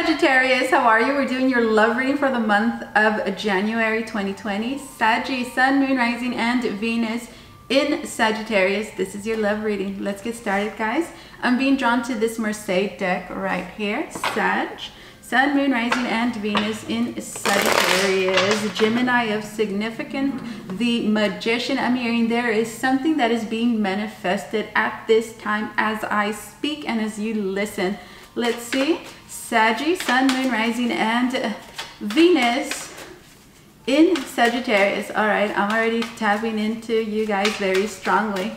Sagittarius, how are you? We're doing your love reading for the month of January 2020. Saggy, Sun, Moon, Rising, and Venus in Sagittarius. This is your love reading. Let's get started, guys. I'm being drawn to this Mercedes deck right here. Sag, Sun, Moon, Rising, and Venus in Sagittarius. Gemini of significant, the Magician. I'm hearing there is something that is being manifested at this time as I speak and as you listen. Let's see. Saggy, Sun, Moon, Rising, and Venus in Sagittarius. All right, I'm already tapping into you guys very strongly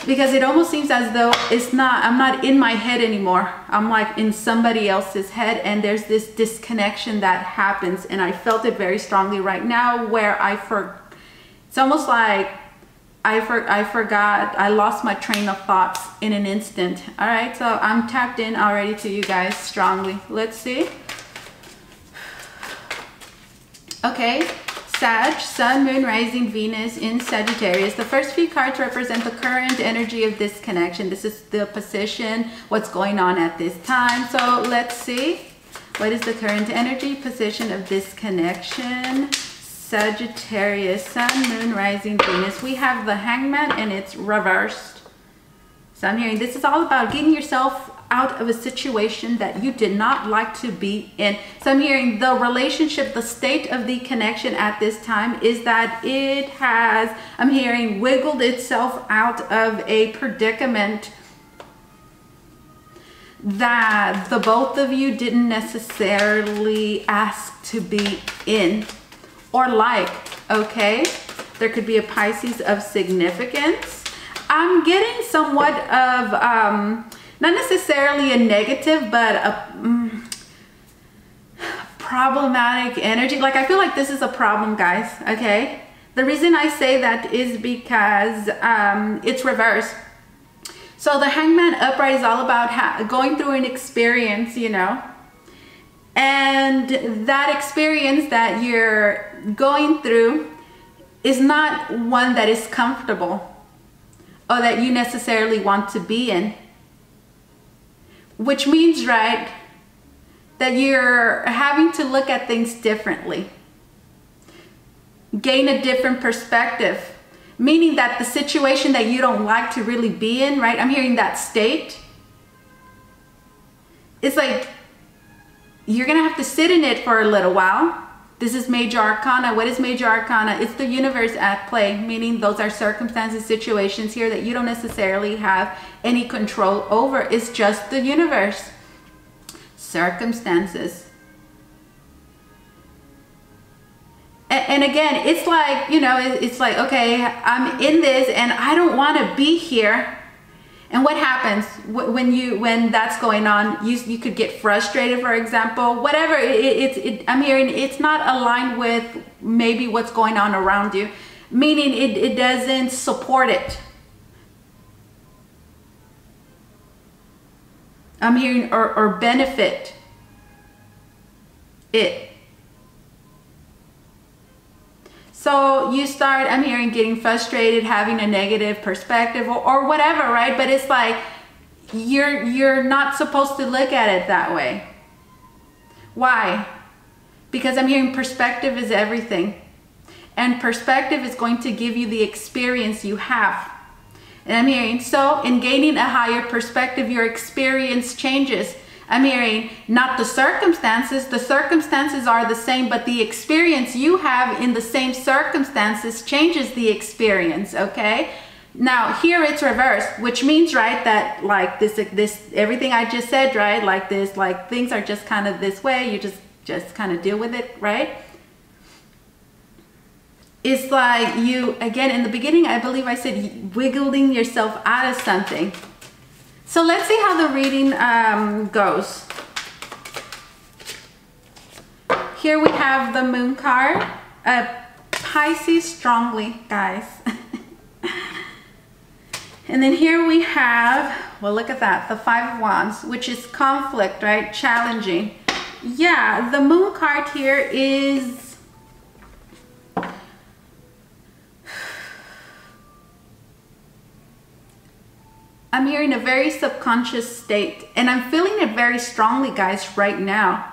because it almost seems as though I'm not in my head anymore. I'm like in somebody else's head, and there's this disconnection that happens, and I felt it very strongly right now where it's almost like I forgot, I lost my train of thoughts in an instant. All right, so I'm tapped in already to you guys strongly. Let's see. Okay, Sag, Sun, Moon, Rising, Venus in Sagittarius. The first few cards represent the current energy of this connection. This is the position, what's going on at this time. So let's see. What is the current energy position of this connection? Sagittarius, Sun, Moon, Rising, Venus. We have the Hangman and it's reversed. So I'm hearing this is all about getting yourself out of a situation that you did not like to be in. So I'm hearing the relationship, the state of the connection at this time is that it has, I'm hearing, wiggled itself out of a predicament that the both of you didn't necessarily ask to be in. Or like, okay, there could be a Pisces of significance. I'm getting somewhat of, not necessarily a negative, but a problematic energy. Like, I feel like this is a problem, guys, okay? The reason I say that is because it's reversed. So the Hangman upright is all about going through an experience, you know? And that experience that you're going through is not one that is comfortable or that you necessarily want to be in. Which means, right, that you're having to look at things differently. Gain a different perspective. Meaning that the situation that you don't like to really be in, right? I'm hearing that state. It's like you're going to have to sit in it for a little while. This is Major Arcana. What is Major Arcana? It's the universe at play, meaning those are circumstances, situations here that you don't necessarily have any control over. It's just the universe. Circumstances. And again, it's like, you know, it's like, okay, I'm in this and I don't want to be here. And what happens when that's going on? You could get frustrated, for example. Whatever I'm hearing, it's not aligned with maybe what's going on around you, meaning it doesn't support it. I'm hearing or benefit it. So you start, I'm hearing, getting frustrated, having a negative perspective or whatever, right? But it's like you're not supposed to look at it that way. Why? Because I'm hearing perspective is everything. And perspective is going to give you the experience you have. And I'm hearing, so in gaining a higher perspective, your experience changes. I'm hearing not the circumstances. The circumstances are the same, but the experience you have in the same circumstances changes the experience, okay? Now, here it's reversed, which means, right, that like this everything I just said, right, like this, like things are just kind of this way. You just kind of deal with it, right? It's like you, again, in the beginning, I believe I said wiggling yourself out of something. So let's see how the reading goes. Here we have the Moon card. Pisces strongly, guys. And then here we have, well, look at that, the Five of Wands, which is conflict, right? Challenging. Yeah, the Moon card here is I'm hearing a very subconscious state, and I'm feeling it very strongly, guys, right now.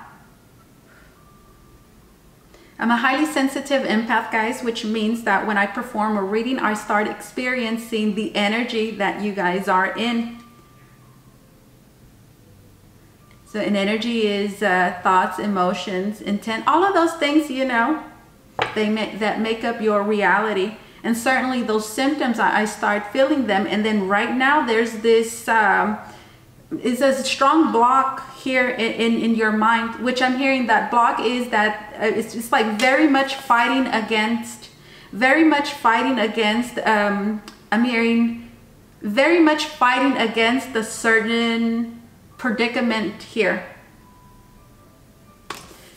I'm a highly sensitive empath, guys, which means that when I perform a reading, I start experiencing the energy that you guys are in. So an energy is thoughts, emotions, intent, all of those things, you know, that make up your reality. And certainly those symptoms, I start feeling them. And then right now there's this, is a strong block here in your mind, which I'm hearing that block is that it's like very much fighting against, I'm hearing very much fighting against a certain predicament here.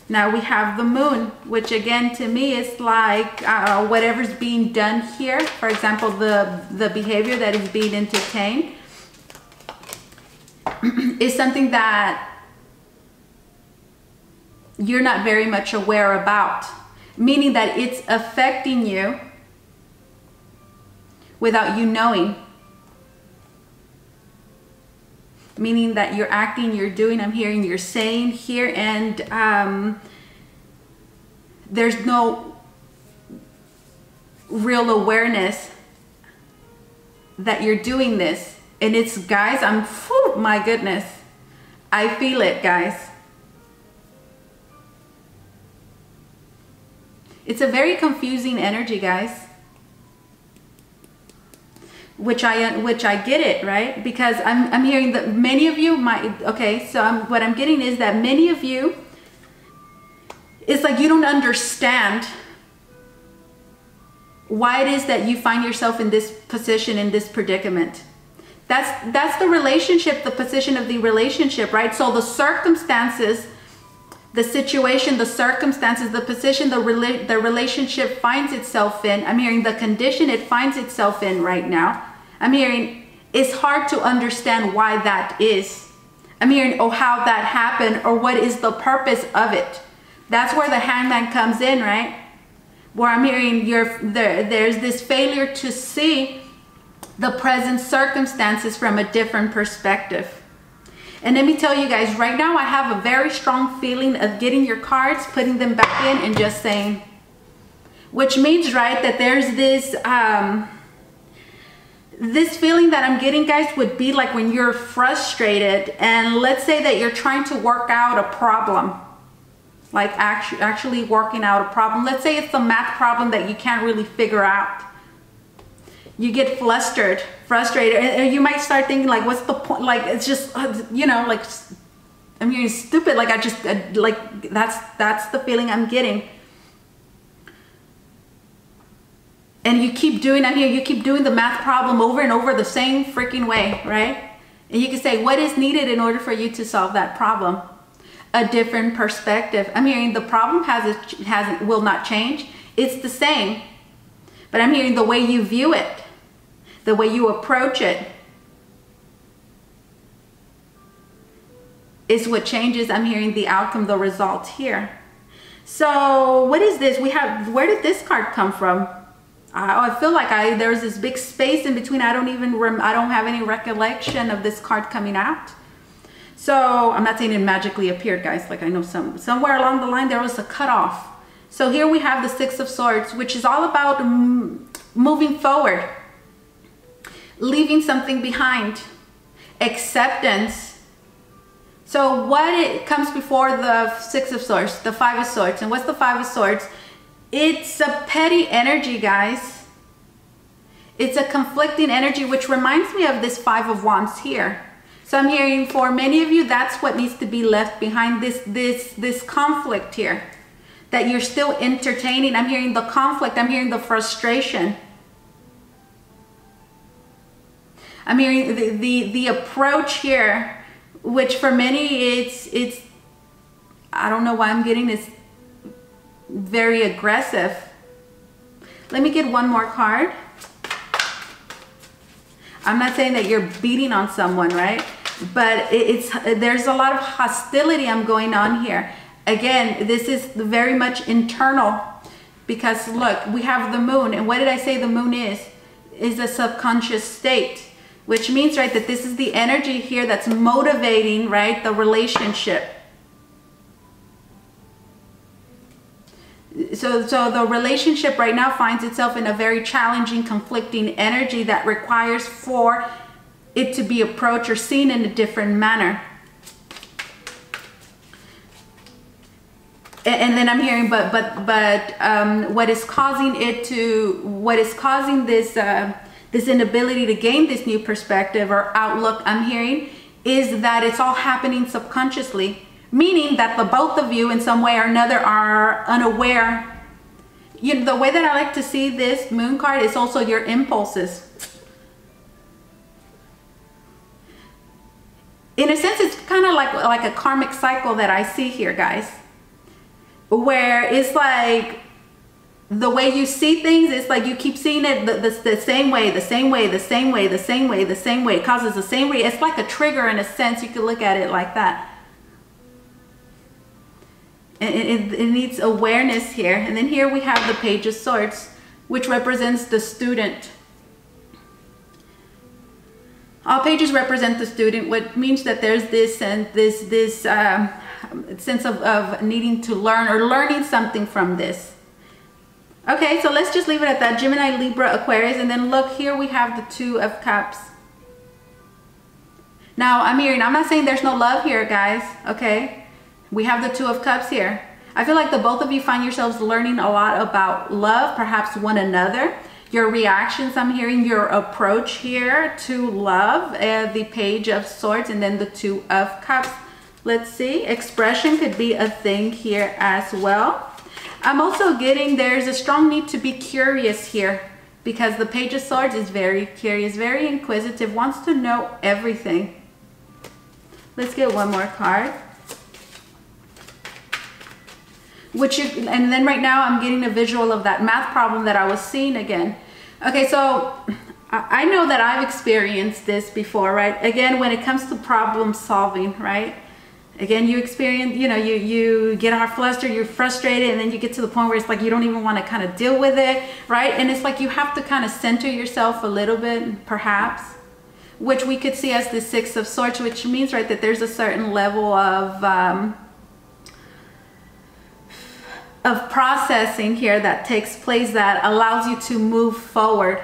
Now we have the moon, which again to me is like whatever's being done here. For example, the behavior that is being entertained is something that you're not very much aware about, meaning that it's affecting you without you knowing. Meaning that you're acting, you're doing, I'm hearing you're saying here, and there's no real awareness that you're doing this. And it's, guys, my goodness, I feel it, guys. It's a very confusing energy, guys. Which I get it, right? Because I'm hearing that many of you might, okay, so what I'm getting is that many of you, it's like you don't understand why it is that you find yourself in this position, in this predicament. That's the relationship, the position of the relationship, right? So the circumstances, the situation, the circumstances, the position, the relationship finds itself in, I'm hearing the condition it finds itself in right now, I'm hearing it's hard to understand why that is. I'm hearing, oh, how that happened, or what is the purpose of it. That's where the Hangman comes in, right? Where I'm hearing there's this failure to see the present circumstances from a different perspective. And let me tell you guys, right now I have a very strong feeling of getting your cards, putting them back in, and just saying, which means, right, that there's this this feeling that I'm getting, guys, would be like when you're frustrated, and let's say that you're trying to work out a problem, like actually working out a problem. Let's say it's a math problem that you can't really figure out. You get frustrated, and you might start thinking like, what's the point? Like, it's just, you know, like, I'm hearing stupid. Like, like, that's the feeling I'm getting. And you keep doing, I'm here, you keep doing the math problem over and over the same freaking way, right? And you can say, what is needed in order for you to solve that problem? A different perspective. I'm hearing the problem will not change. It's the same. But I'm hearing the way you view it, the way you approach it, is what changes. I'm hearing the outcome, the result here. So what is this? We have, where did this card come from? I feel like there's this big space in between. I don't have any recollection of this card coming out. So I'm not saying it magically appeared, guys. Like, I know somewhere along the line there was a cutoff. So here we have the Six of Swords, which is all about moving forward, leaving something behind, acceptance. So what comes before the Six of Swords? The Five of Swords. And what's the Five of Swords? It's a petty energy, guys. It's a conflicting energy, which reminds me of this Five of Wands here. So I'm hearing for many of you, that's what needs to be left behind, this conflict here that you're still entertaining. I'm hearing the conflict. I'm hearing the frustration. I'm hearing the approach here, which for many it's I don't know why I'm getting this very aggressive. Let me get one more card. I'm not saying that you're beating on someone, right? But there's a lot of hostility going on here. Again, this is very much internal, because look, we have the moon, and what did I say the moon is? Is a subconscious state. which means, right, that this is the energy here that's motivating, right, the relationship. So the relationship right now finds itself in a very challenging, conflicting energy that requires for it to be approached or seen in a different manner. And then I'm hearing, but what is causing this this inability to gain this new perspective or outlook, I'm hearing, is that it's all happening subconsciously, meaning that the both of you in some way or another are unaware. You know, the way that I like to see this moon card is also your impulses. In a sense, it's kind of like a karmic cycle that I see here, guys, where it's like the way you see things, it's like you keep seeing it the same way, the same way, the same way, the same way, the same way. It causes the same way. It's like a trigger in a sense. You could look at it like that. And it needs awareness here. And then here we have the Page of Swords, which represents the student. All pages represent the student, which means that there's this and this sense of needing to learn or learning something from this. Okay, so let's just leave it at that. Gemini, Libra, Aquarius, and then look, here we have the Two of Cups. Now, I'm not saying there's no love here, guys, okay? We have the Two of Cups here. I feel like the both of you find yourselves learning a lot about love, perhaps one another. Your reactions, I'm hearing your approach here to love, the Page of Swords, and then the Two of Cups. Let's see, expression could be a thing here as well. I'm also getting there's a strong need to be curious here, because the Page of Swords is very curious, very inquisitive, wants to know everything. Let's get one more card. And then right now I'm getting a visual of that math problem that I was seeing again. Okay, so I know that I've experienced this before, right? Again, when it comes to problem solving, right? Again, you experience, you know, you get all flustered, you're frustrated, and then you get to the point where it's like you don't even want to kind of deal with it, right? And it's like you have to kind of center yourself a little bit, perhaps, which we could see as the Six of Swords, which means, right, that there's a certain level of processing here that takes place that allows you to move forward.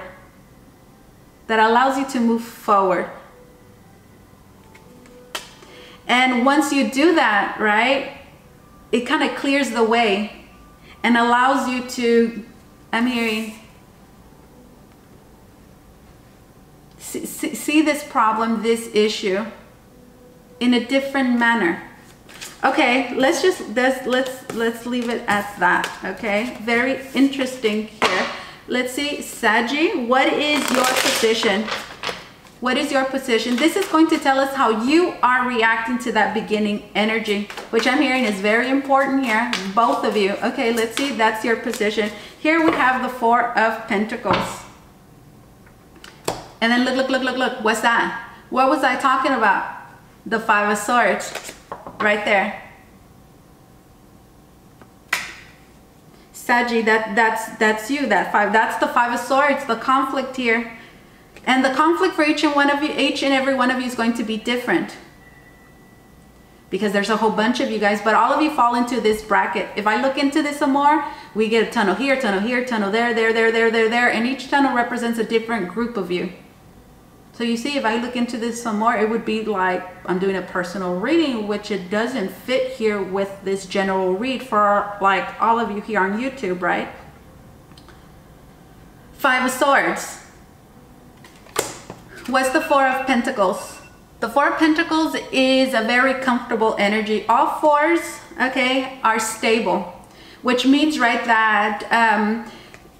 And once you do that, right, it kind of clears the way and allows you to, I'm hearing, see this problem, this issue in a different manner. Okay, let's leave it at that. Okay, very interesting here. Let's see, Saggy, what is your position? What is your position? This is going to tell us how you are reacting to that beginning energy, which I'm hearing is very important here, both of you. Okay, let's see, that's your position. Here we have the Four of Pentacles. And then look, what's that? What was I talking about? The Five of Swords, right there. Saggy, that's you, that's the Five of Swords, the conflict here. And the conflict for each and every one of you is going to be different, because there's a whole bunch of you guys, but all of you fall into this bracket. If I look into this some more, we get a tunnel here, tunnel there, and each tunnel represents a different group of you. So you see, if I look into this some more, it would be like I'm doing a personal reading, which it doesn't fit here with this general read for like all of you here on YouTube, right? Five of Swords. What's the Four of Pentacles? The Four of Pentacles is a very comfortable energy. All fours, okay, are stable, which means, right, that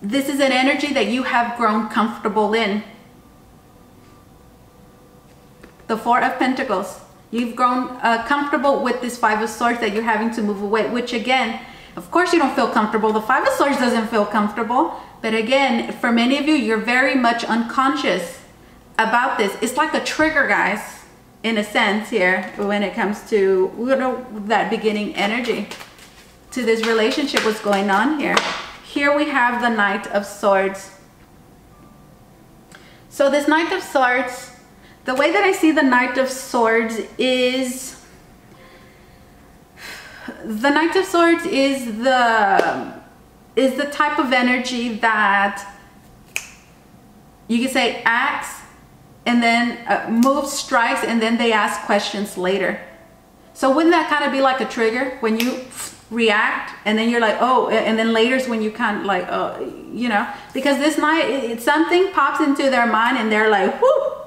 this is an energy that you have grown comfortable in. The Four of Pentacles. You've grown comfortable with this Five of Swords that you're having to move away, which again, of course you don't feel comfortable. The Five of Swords doesn't feel comfortable. But again, for many of you, you're very much unconscious about this. It's like a trigger, guys, in a sense here, when it comes to, you know, that beginning energy to this relationship, what's going on here. Here we have the Knight of Swords. So this Knight of Swords, The way that I see the Knight of Swords is, the Knight of Swords is the type of energy that you can say acts and then moves, strikes, and then they ask questions later. So wouldn't that kind of be like a trigger when you react and then you're like, oh, and then later is when you kind of like, oh, you know, because this Knight, something pops into their mind and they're like, whoop.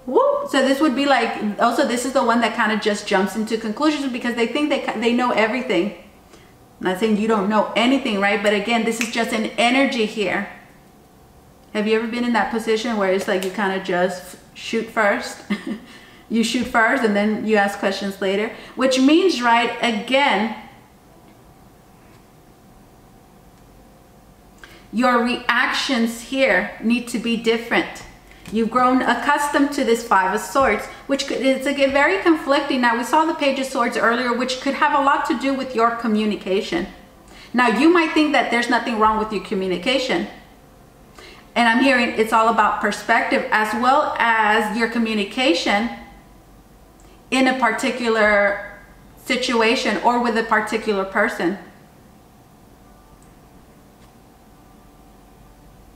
Woo. So this would be like, also this is the one that kind of just jumps into conclusions because they think they know everything. I'm not saying you don't know anything, right? But again, this is just an energy here. Have you ever been in that position where it's like you kind of just shoot first? You shoot first and then you ask questions later, which means, right, again, your reactions here need to be different. You've grown accustomed to this Five of Swords, which is again very conflicting. Now, we saw the Page of Swords earlier, which could have a lot to do with your communication. Now, you might think that there's nothing wrong with your communication. And I'm hearing it's all about perspective as well as your communication in a particular situation or with a particular person.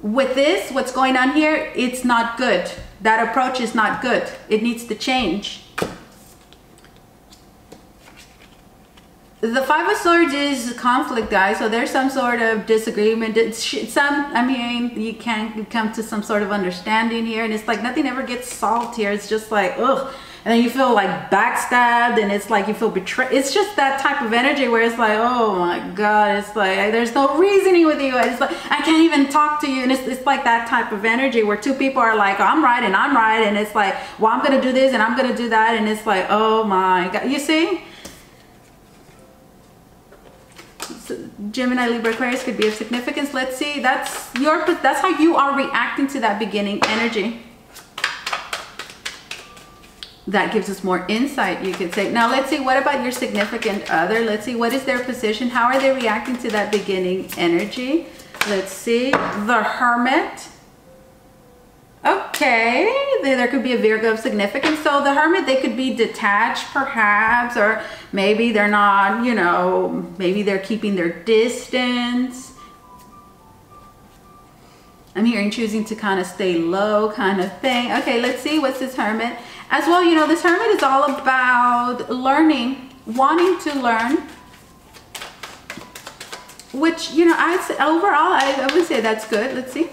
With this, what's going on here, it's not good. That approach is not good. It needs to change. The Five of Swords is conflict, guys. So there's some sort of disagreement. I mean, you can't come to some sort of understanding here. And it's like nothing ever gets solved here. It's just like, ugh. And then you feel like backstabbed and it's like you feel betrayed. It's just that type of energy where it's like, oh my God, it's like, there's no reasoning with you. It's like, I can't even talk to you. And it's like that type of energy where two people are like, I'm right and I'm right. And it's like, well, I'm going to do this and I'm going to do that. And it's like, oh my God, you see? So Gemini, Libra, Aquarius could be of significance. Let's see. That's how you are reacting to that beginning energy. That gives us more insight, you could say. Now, let's see, what about your significant other? Let's see, what is their position? How are they reacting to that beginning energy? Let's see, the Hermit. Okay, there could be a Virgo of significance. So the Hermit, they could be detached perhaps, or maybe they're not, you know, maybe they're keeping their distance. I'm hearing choosing to kind of stay low kind of thing. Okay, let's see, what's this Hermit? As well, you know, this Hermit is all about learning, wanting to learn, which, you know, overall, I would say that's good. Let's see.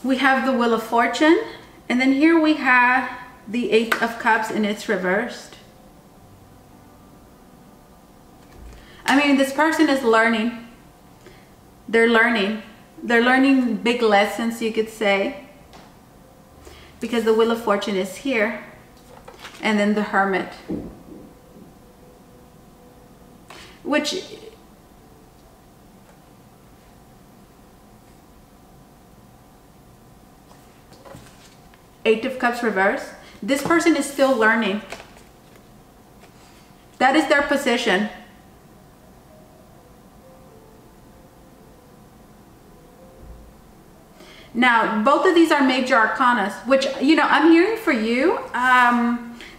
We have the Wheel of Fortune, and then here we have the Eight of Cups, and it's reversed. I mean, this person is learning. They're learning. They're learning big lessons, you could say. Because the Wheel of Fortune is here. And then the Hermit. Which... Eight of Cups reverse. This person is still learning. That is their position. Now, both of these are major arcanas, which, you know, I'm hearing for you,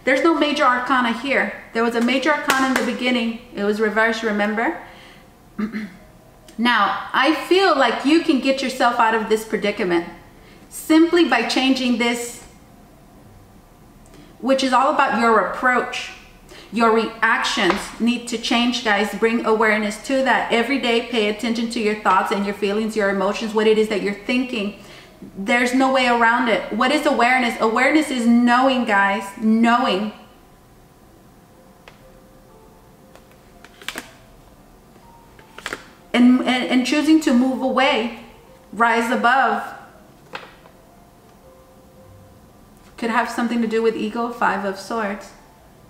there's no major arcana here. There was a major arcana in the beginning. It was reversed, remember? Now, I feel like you can get yourself out of this predicament simply by changing this, which is all about your approach. Your reactions need to change, guys. Bring awareness to that. Every day, pay attention to your thoughts and your feelings, your emotions, what it is that you're thinking. There's no way around it. What is awareness? Awareness is knowing, guys. Knowing. And choosing to move away. Rise above. Could have something to do with ego. Five of Swords.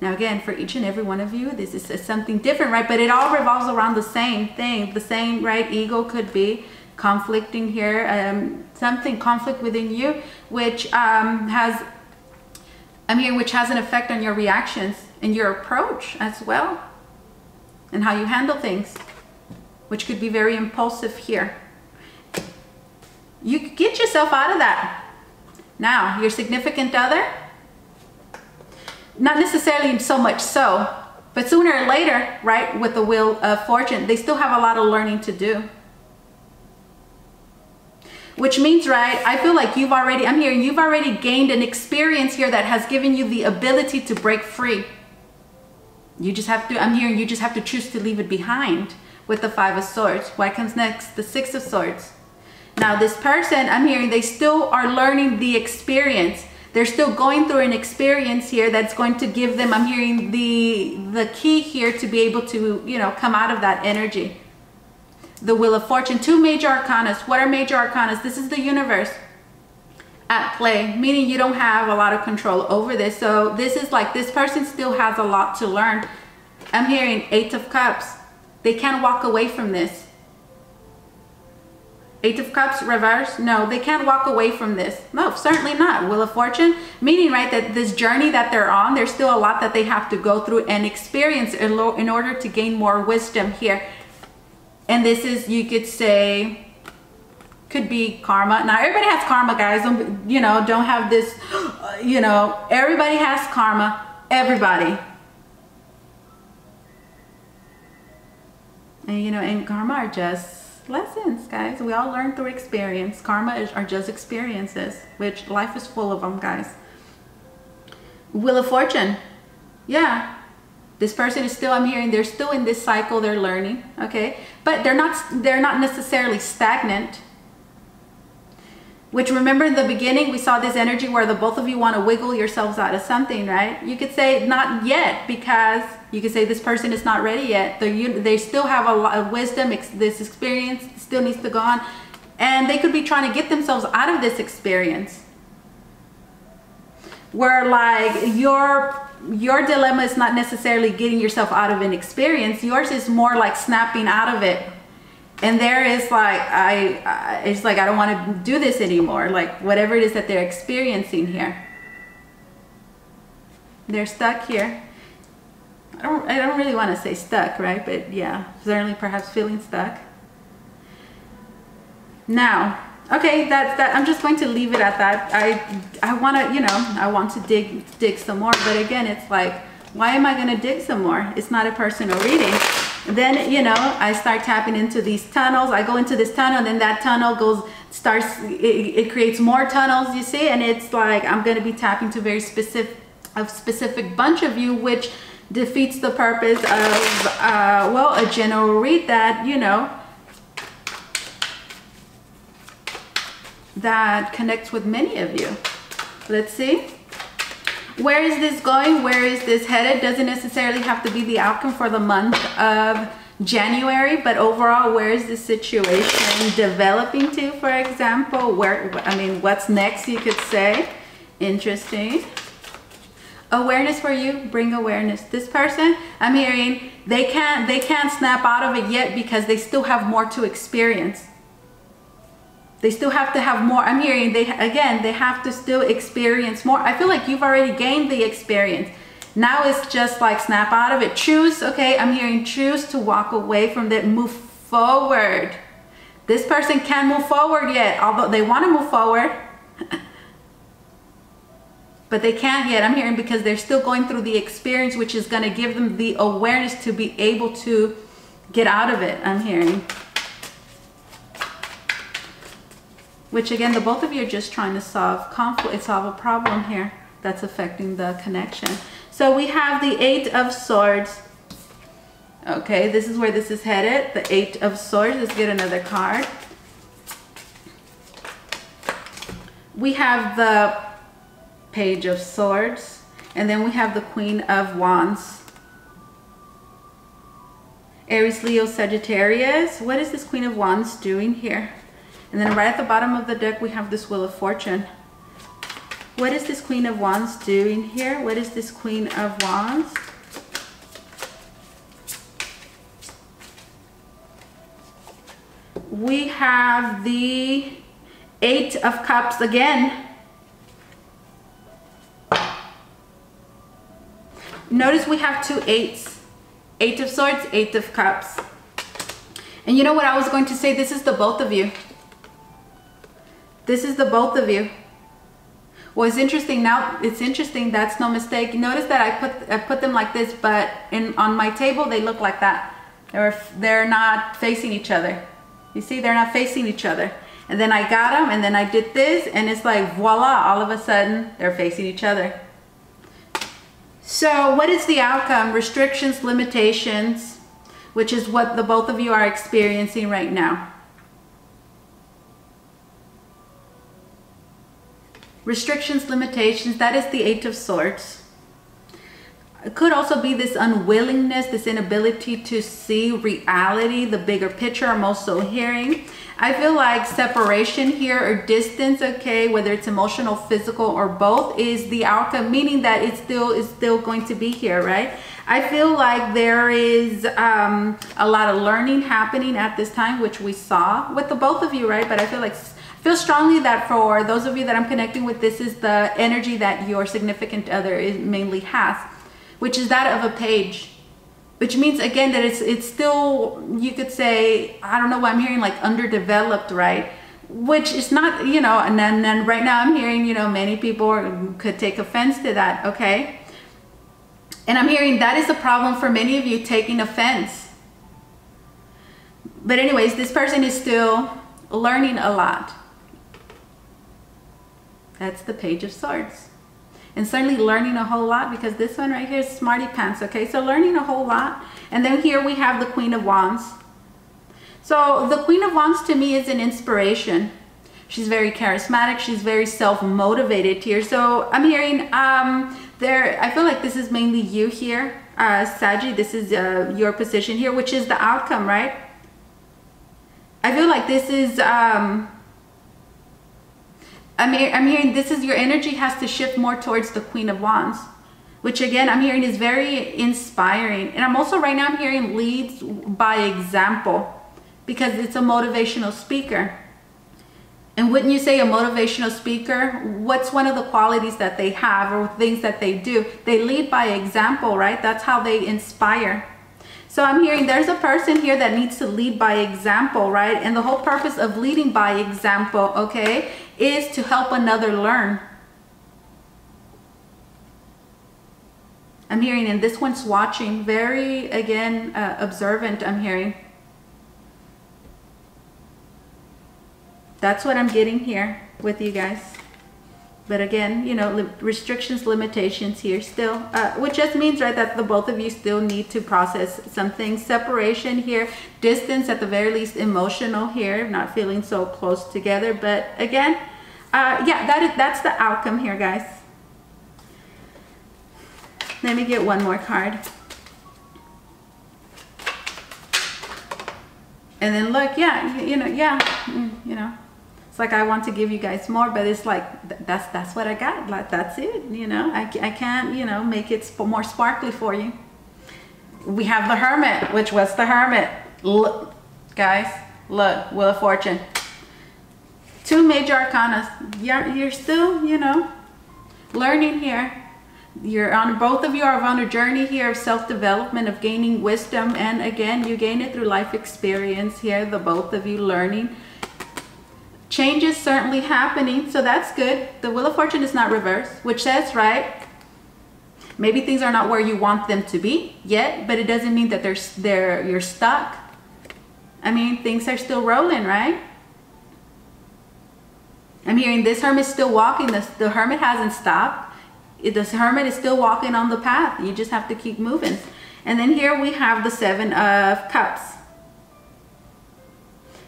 Now again, for each and every one of you, this is something different, right? But it all revolves around the same thing. The same, right? Ego could be conflicting here. Something conflict within you, which has an effect on your reactions and your approach as well. And how you handle things, which could be very impulsive here. You could get yourself out of that. Now, your significant other, not necessarily so much so, but sooner or later, right, with the Wheel of Fortune, they still have a lot of learning to do. Which means, right, I feel like you've already, I'm hearing you've already gained an experience here that has given you the ability to break free. You just have to, I'm hearing you just have to choose to leave it behind with the Five of Swords. What comes next? The Six of Swords. Now this person, I'm hearing they still are learning the experience. They're still going through an experience here that's going to give them, I'm hearing the key here to be able to, you know, come out of that energy. The Wheel of Fortune, 2 major arcanas. What are major arcanas? This is the universe at play, meaning you don't have a lot of control over this. So this is like, this person still has a lot to learn. I'm hearing 8 of Cups. They can't walk away from this. 8 of Cups, reverse. No, they can't walk away from this. No, certainly not. Wheel of Fortune, meaning, right, that this journey that they're on, there's still a lot that they have to go through and experience in order to gain more wisdom here. And this is, you could say, could be karma. Now, everybody has karma, guys. Don't, you know, don't have this, you know, everybody has karma. Everybody. And, you know, and karma are just lessons, guys. We all learn through experience. Karma are just experiences, which life is full of them, guys. Wheel of Fortune. Yeah. This person is still, I'm hearing, they're still in this cycle, they're learning, okay? But they're not necessarily stagnant. Which, remember in the beginning, we saw this energy where the both of you want to wiggle yourselves out of something, right? You could say not yet, because you could say this person is not ready yet. They still have a lot of wisdom, this experience still needs to go on. And they could be trying to get themselves out of this experience. Where like your dilemma is not necessarily getting yourself out of an experience. Yours is more like snapping out of it. And there is like, it's like, I don't want to do this anymore. Like whatever it is that they're experiencing here. They're stuck here. I don't really want to say stuck, right? But yeah, certainly perhaps feeling stuck. Now, okay, that's that. I'm just going to leave it at that. I want to, you know, I want to dig some more. But again, it's like, why am I going to dig some more? It's not a personal reading. Then, you know, I start tapping into these tunnels. I go into this tunnel, and then that tunnel it creates more tunnels, you see? And it's like, I'm going to be tapping to a specific bunch of you, which defeats the purpose of, well, a general read that, you know, that connects with many of you. Let's see. Where is this going? Where is this headed? Doesn't necessarily have to be the outcome for the month of January, but overall, where is this situation developing to, for example? Where, I mean, what's next, you could say. Interesting. Awareness for you, bring awareness. This person, I'm hearing, they can't snap out of it yet because they still have more to experience. They still have to have more. I'm hearing they have to still experience more. I feel like you've already gained the experience. Now it's just like snap out of it. Choose, okay, I'm hearing choose to walk away from that, move forward. This person can't move forward yet, although they want to move forward. But they can't yet, I'm hearing, because they're still going through the experience, which is going to give them the awareness to be able to get out of it, I'm hearing. Which again, the both of you are just trying to solve conflict, solve a problem here that's affecting the connection. So we have the 8 of Swords. Okay, this is where this is headed. The 8 of Swords. Let's get another card. We have the Page of Swords. And then we have the Queen of Wands. Aries, Leo, Sagittarius. What is this Queen of Wands doing here? And then right at the bottom of the deck, we have this Wheel of Fortune. What is this Queen of Wands doing here? What is this Queen of Wands? We have the 8 of Cups again. Notice we have 2 8s. 8 of Swords, 8 of Cups. And you know what I was going to say? This is the both of you. This is the both of you. What's interesting now, it's interesting, that's no mistake. Notice that I put them like this, but on my table they look like that. They're not facing each other. You see, they're not facing each other. And then I got them, and then I did this, and it's like voila, all of a sudden they're facing each other. So what is the outcome? Restrictions, limitations, which is what the both of you are experiencing right now. Restrictions, limitations, that is the Eight of Swords. It could also be this unwillingness, this inability to see reality, the bigger picture. I'm also hearing, I feel like separation here or distance, okay, whether it's emotional, physical, or both, is the outcome, meaning that it is still going to be here, right? I feel like there is a lot of learning happening at this time, which we saw with the both of you, right? But I feel strongly that for those of you that I'm connecting with, this is the energy that your significant other mainly has, which is that of a page, which means again that it's still, you could say, I don't know why I'm hearing like underdeveloped, right? Which is not, you know, and then right now I'm hearing, you know, many people could take offense to that, okay? And I'm hearing that is a problem for many of you, taking offense. But anyways, this person is still learning a lot. That's the Page of Swords. And certainly learning a whole lot, because this one right here is smarty pants, okay? So learning a whole lot. And then here we have the Queen of Wands. So the Queen of Wands to me is an inspiration. She's very charismatic. She's very self-motivated here. So I'm hearing, I feel like this is mainly you here, Saggy. This is your position here, which is the outcome, right? I feel like this is, I'm hearing this is your energy has to shift more towards the Queen of Wands, which again, I'm hearing is very inspiring. And I'm also right now, I'm hearing leads by example, because it's a motivational speaker. And wouldn't you say a motivational speaker, what's one of the qualities that they have or things that they do? They lead by example, right? That's how they inspire. So I'm hearing there's a person here that needs to lead by example, right? And the whole purpose of leading by example, okay, is to help another learn. I'm hearing, and this one's watching, very, again, observant, I'm hearing. That's what I'm getting here with you guys. But again, you know, restrictions, limitations here still, which just means, right, that the both of you still need to process something. Separation here, distance, at the very least emotional here, not feeling so close together. But again, yeah, that's the outcome here, guys. Let me get one more card. And then look, yeah, you know. It's like I want to give you guys more, but it's like that's what I got. Like that's it, you know. I can't, you know, make it more sparkly for you. We have the Hermit, which was the Hermit. Look, guys, look, Wheel of Fortune. Two major arcanas. You're still, you know, learning here. You're on, both of you are on a journey here of self-development, of gaining wisdom, and again, you gain it through life experience here. The both of you learning. Change is certainly happening, so that's good. The Wheel of Fortune is not reversed, which says, right, maybe things are not where you want them to be yet, but it doesn't mean that you're stuck. I mean, things are still rolling, right? I'm hearing this Hermit is still walking. The Hermit hasn't stopped. The Hermit is still walking on the path. You just have to keep moving. And then here we have the Seven of Cups,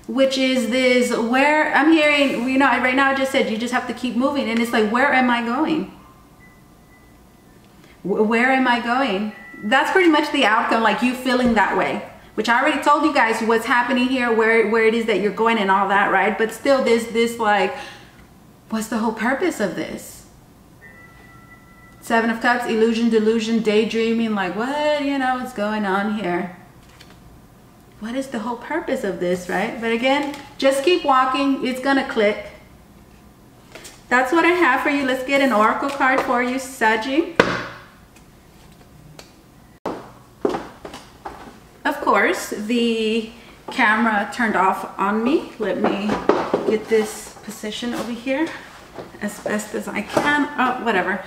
which is this, where I'm hearing, you know, right now I just said you just have to keep moving, and it's like, where am I going? Where am I going? That's pretty much the outcome, like you feeling that way, which I already told you guys what's happening here, where it is that you're going and all that, right? But still this like, what's the whole purpose of this? Seven of Cups, illusion, delusion, daydreaming, like what, you know, what's going on here? What is the whole purpose of this, right? But again, just keep walking. It's gonna click. That's what I have for you. Let's get an oracle card for you, Saggy. Of course, the camera turned off on me. Let me get this position over here. as best as I can. Oh, whatever.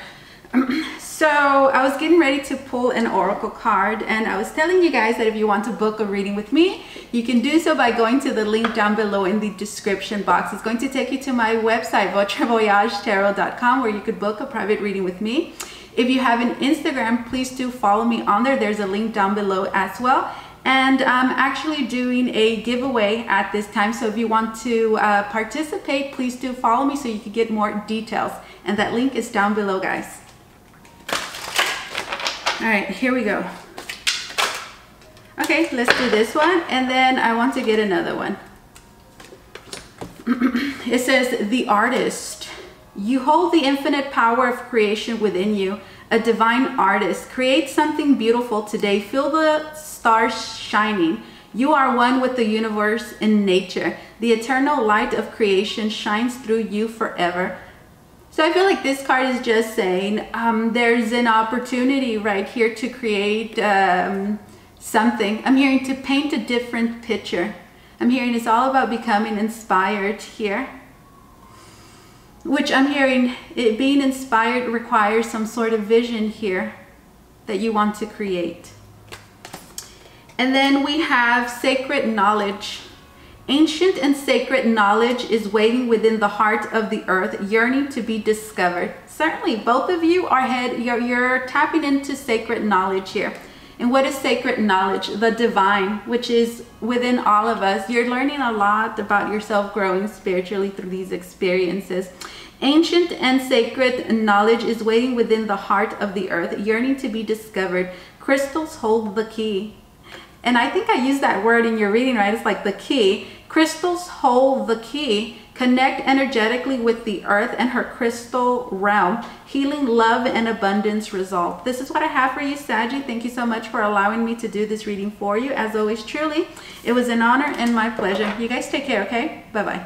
So I was getting ready to pull an oracle card, and I was telling you guys that if you want to book a reading with me, you can do so by going to the link down below in the description box. It's going to take you to my website, votrevoyagetarot.com, where you could book a private reading with me. If you have an Instagram, please do follow me on there. There's a link down below as well. And I'm actually doing a giveaway at this time. So if you want to participate, please do follow me so you can get more details. And that link is down below, guys. All right, here we go. Okay, let's do this one. And then I want to get another one. It says, the artist. You hold the infinite power of creation within you. A divine artist. Create something beautiful today. Feel the stars shining. You are one with the universe and nature. The eternal light of creation shines through you forever. So I feel like this card is just saying there's an opportunity right here to create something. I'm hearing to paint a different picture. I'm hearing it's all about becoming inspired here. Which I'm hearing, it being inspired requires some sort of vision here that you want to create. And then we have sacred knowledge. Ancient and sacred knowledge is waiting within the heart of the earth, yearning to be discovered. Certainly, both of you are you're tapping into sacred knowledge here. And what is sacred knowledge? The divine, which is within all of us. You're learning a lot about yourself, growing spiritually through these experiences. Ancient and sacred knowledge is waiting within the heart of the earth, yearning to be discovered. Crystals hold the key. And I think I used that word in your reading, right? It's like the key. Crystals hold the key. Connect energetically with the earth and her crystal realm. Healing, love, and abundance result. This is what I have for you, Saggy. Thank you so much for allowing me to do this reading for you. As always, truly, it was an honor and my pleasure. You guys take care, okay? Bye-bye.